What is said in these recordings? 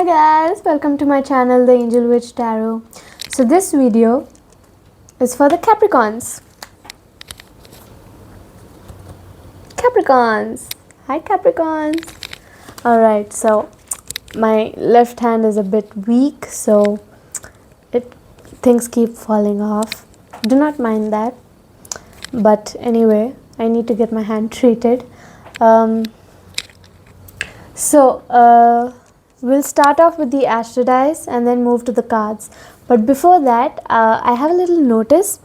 guys, welcome to my channel, The Angel Witch Tarot. So this video is for the Capricorns. Capricorns! Hi Capricorns! Alright, so my left hand is a bit weak, so things keep falling off. Do not mind that. But anyway, I need to get my hand treated. We'll start off with the astro dice and then move to the cards. But before that, I have a little notice.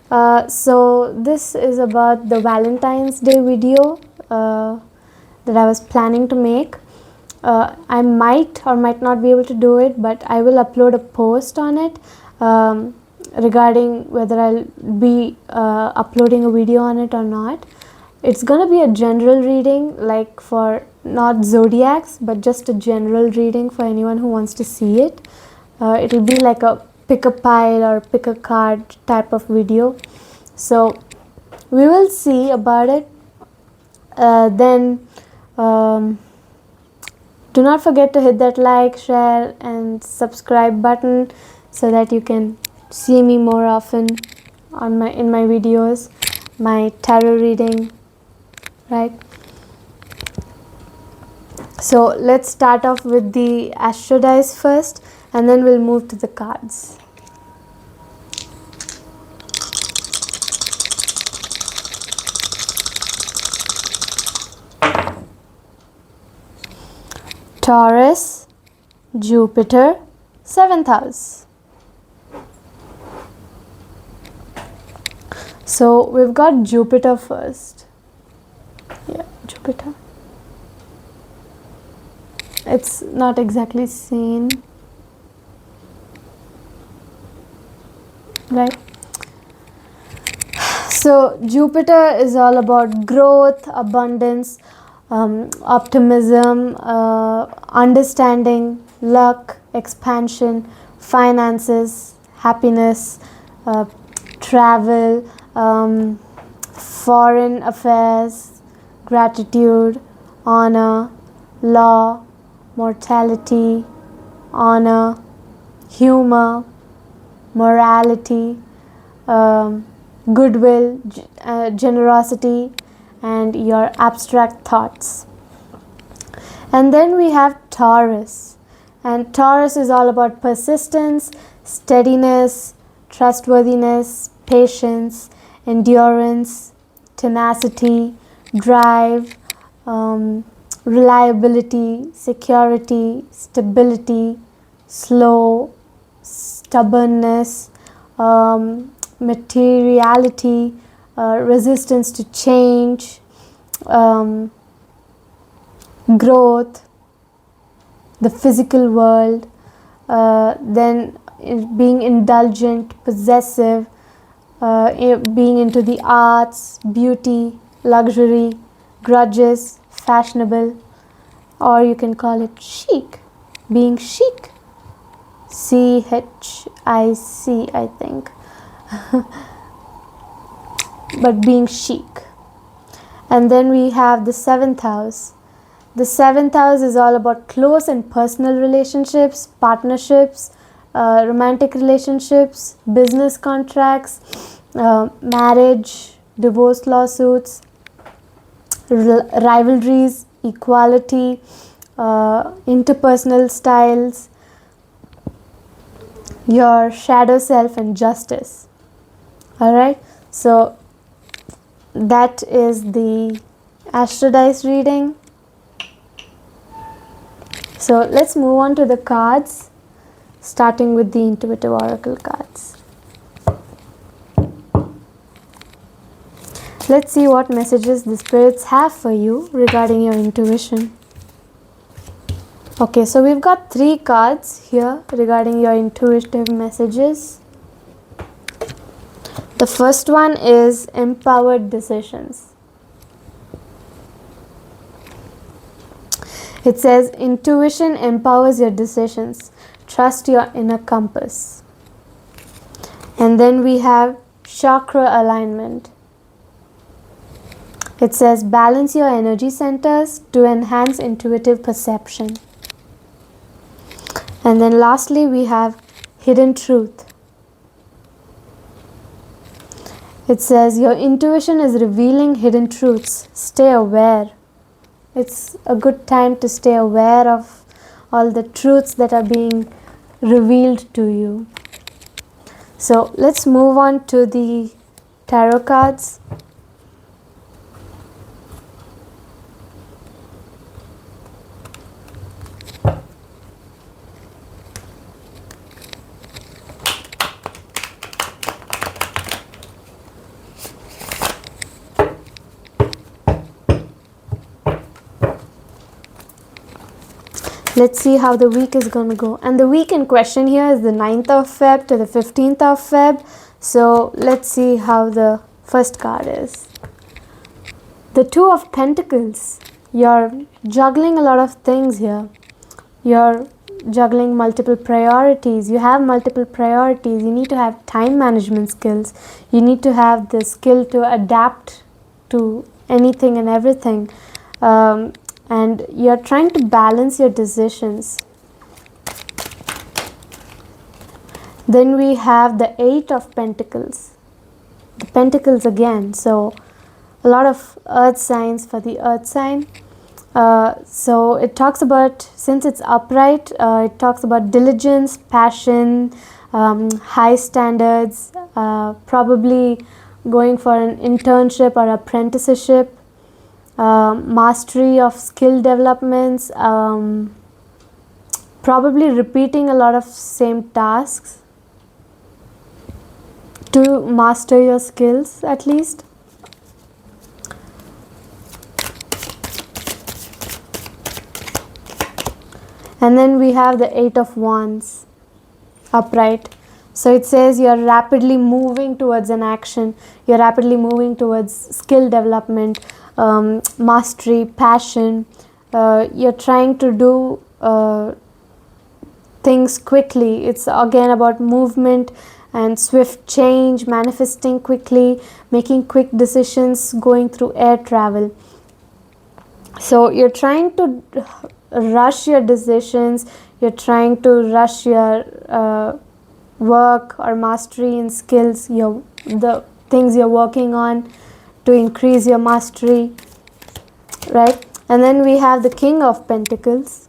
So this is about the Valentine's Day video that I was planning to make. I might or might not be able to do it, but I will upload a post on it regarding whether I'll be uploading a video on it or not. It's gonna be a general reading, like for not zodiacs, but just a general reading for anyone who wants to see it. It'll be like a pick a pile or pick a card type of video. So we will see about it. Then do not forget to hit that like, share and subscribe button so that you can see me more often in my videos, my tarot reading, right? So let's start off with the astro dice first, and then we'll move to the cards. Taurus, Jupiter, 7th house. So we've got Jupiter first. Yeah, Jupiter. It's not exactly seen, right? So Jupiter is all about growth, abundance, optimism, understanding, luck, expansion, finances, happiness, travel, foreign affairs, gratitude, honor, law, mortality, honor, humor, morality, goodwill, generosity, and your abstract thoughts. And then we have Taurus. And Taurus is all about persistence, steadiness, trustworthiness, patience, endurance, tenacity, drive, reliability, security, stability, slow, stubbornness, materiality, resistance to change, growth, the physical world, then being indulgent, possessive, being into the arts, beauty, luxury, grudges, fashionable, or you can call it chic, being chic, C-H-I-C, I think, but being chic. And then we have the 7th house. The 7th house is all about close and personal relationships, partnerships, romantic relationships, business contracts, marriage, divorce lawsuits, rivalries, equality, interpersonal styles, your shadow self, and justice. Alright, so that is the astro dice reading. So let's move on to the cards, starting with the intuitive oracle cards. Let's see what messages the spirits have for you regarding your intuition. Okay, so we've got 3 cards here regarding your intuitive messages. The first one is empowered decisions. It says intuition empowers your decisions. Trust your inner compass. And then we have chakra alignment. It says balance your energy centers to enhance intuitive perception. And then lastly, we have hidden truth. It says your intuition is revealing hidden truths. Stay aware. It's a good time to stay aware of all the truths that are being revealed to you. So let's move on to the tarot cards. Let's see how the week is going to go. And the week in question here is the 9th of Feb to the 15th of Feb. So let's see how the first card is. The Two of Pentacles. You're juggling a lot of things here. You're juggling multiple priorities. You have multiple priorities. You need to have time management skills. You need to have the skill to adapt to anything and everything. And you're trying to balance your decisions. Then we have the Eight of Pentacles. The Pentacles again. So a lot of earth signs for the earth sign. So it talks about, since it's upright, it talks about diligence, passion, high standards, probably going for an internship or apprenticeship. Mastery of skill developments, probably repeating a lot of same tasks to master your skills at least. And then we have the Eight of Wands upright. So it says you're rapidly moving towards an action, you're rapidly moving towards skill development, mastery, passion. You're trying to do things quickly. It's again about movement and swift change, manifesting quickly, making quick decisions, going through air travel. So you're trying to rush your decisions, you're trying to rush your work or mastery in skills, the things you're working on to increase your mastery, right? And then we have the King of Pentacles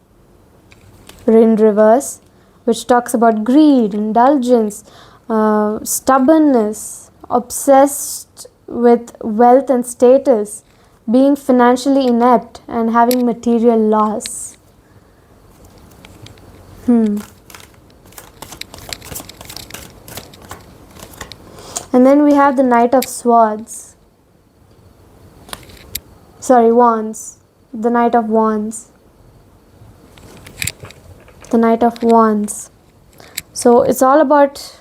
in reverse, which talks about greed, indulgence, stubbornness, obsessed with wealth and status, being financially inept, and having material loss. And then we have the Knight of Swords. Sorry, Wands. The Knight of Wands. The Knight of Wands. So it's all about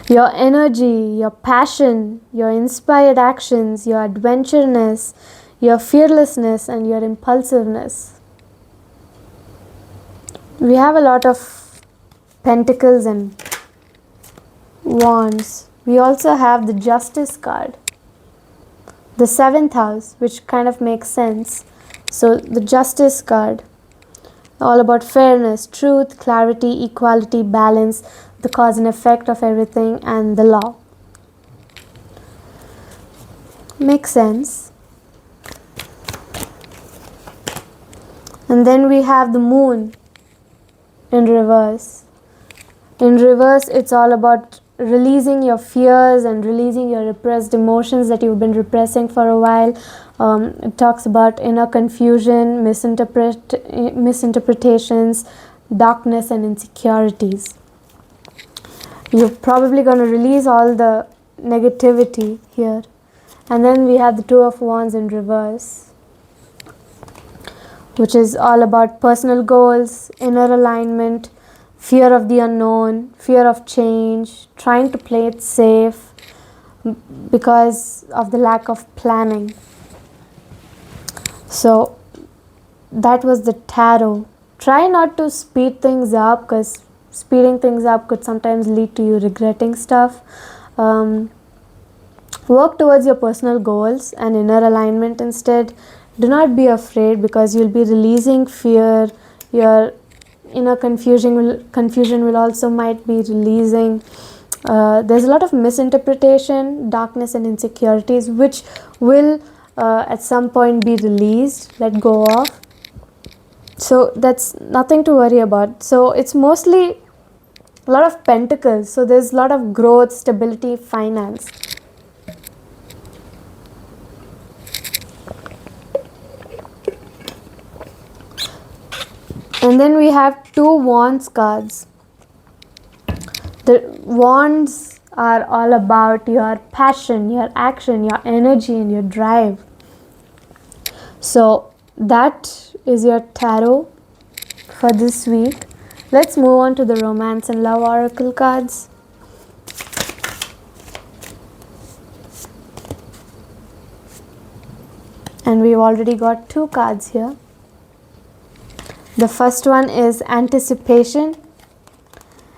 your energy, your passion, your inspired actions, your adventureness, your fearlessness, and your impulsiveness. We have a lot of pentacles and wands. We also have the Justice card, the 7th house, which kind of makes sense. So the Justice card, all about fairness, truth, clarity, equality, balance, the cause and effect of everything, and the law. Makes sense. And then we have the Moon in reverse. In reverse, it's all about releasing your fears and releasing your repressed emotions that you've been repressing for a while. It talks about inner confusion, misinterpretations, darkness, and insecurities. You're probably going to release all the negativity here. And then we have the Two of Wands in reverse, which is all about personal goals, inner alignment, fear of the unknown, fear of change, trying to play it safe because of the lack of planning. So that was the tarot. Try not to speed things up, because speeding things up could sometimes lead to you regretting stuff. Work towards your personal goals and inner alignment instead. Do not be afraid, because you'll be releasing fear. You're inner confusion will also might be releasing. There's a lot of misinterpretation, darkness and insecurities which will at some point be released, let go of. So that's nothing to worry about. So it's mostly a lot of pentacles. So there's a lot of growth, stability, finance. And then we have 2 wands cards. The wands are all about your passion, your action, your energy and your drive. So that is your tarot for this week. Let's move on to the romance and love oracle cards. And we've already got 2 cards here. The first one is anticipation.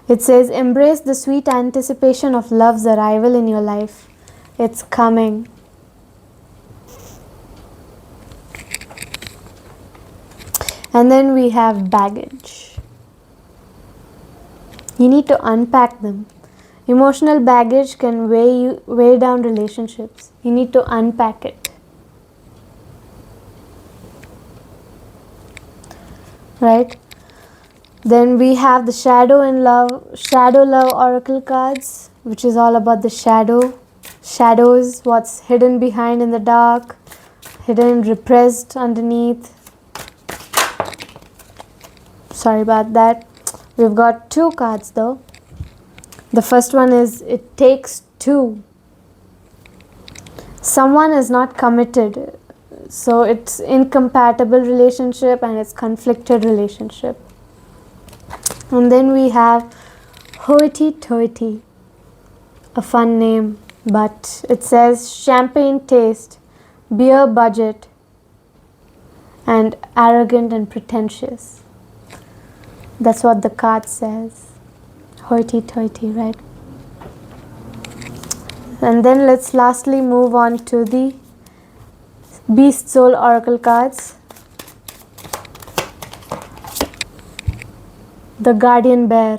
It says, embrace the sweet anticipation of love's arrival in your life. It's coming. And then we have baggage. You need to unpack them. Emotional baggage can weigh down relationships. You need to unpack it. Right? Then we have the shadow love oracle cards, which is all about the shadows, what's hidden behind in the dark, hidden, repressed underneath. Sorry about that. We've got 2 cards though. The first one is, it takes 2. Someone is not committed. So it's incompatible relationship and it's conflicted relationship. And then we have Hoity Toity, a fun name, but it says champagne taste, beer budget, and arrogant and pretentious. That's what the card says. Hoity Toity, right? And then let's lastly move on to the Beast Soul oracle cards. The Guardian Bear.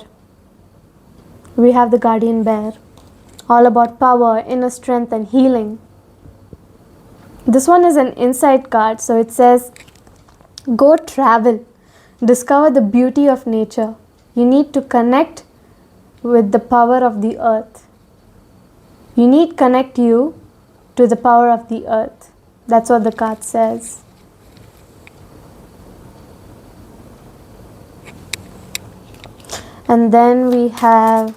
We have the Guardian Bear, all about power, inner strength and healing. This one is an insight card, so it says, go travel, discover the beauty of nature. You need to connect with the power of the earth. You need connect you to the power of the earth. That's what the card says. And then we have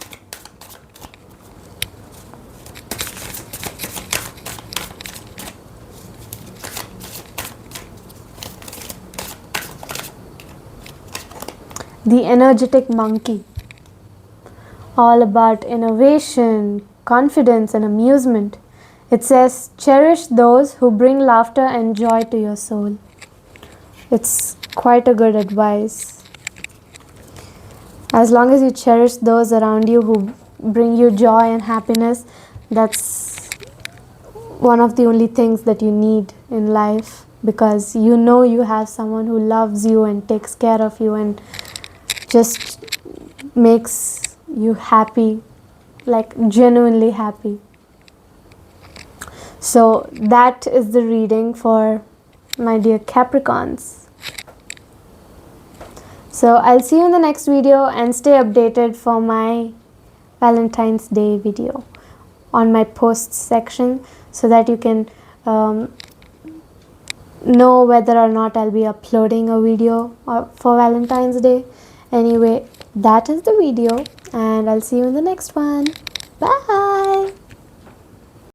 the energetic monkey, all about innovation, confidence and amusement. It says, cherish those who bring laughter and joy to your soul. It's quite a good advice. As long as you cherish those around you who bring you joy and happiness, that's one of the only things that you need in life, because you know you have someone who loves you and takes care of you and just makes you happy, like genuinely happy. So that is the reading for my dear Capricorns. So I'll see you in the next video, and stay updated for my Valentine's Day video on my posts section, so that you can know whether or not I'll be uploading a video for Valentine's Day. Anyway, that is the video, and I'll see you in the next one.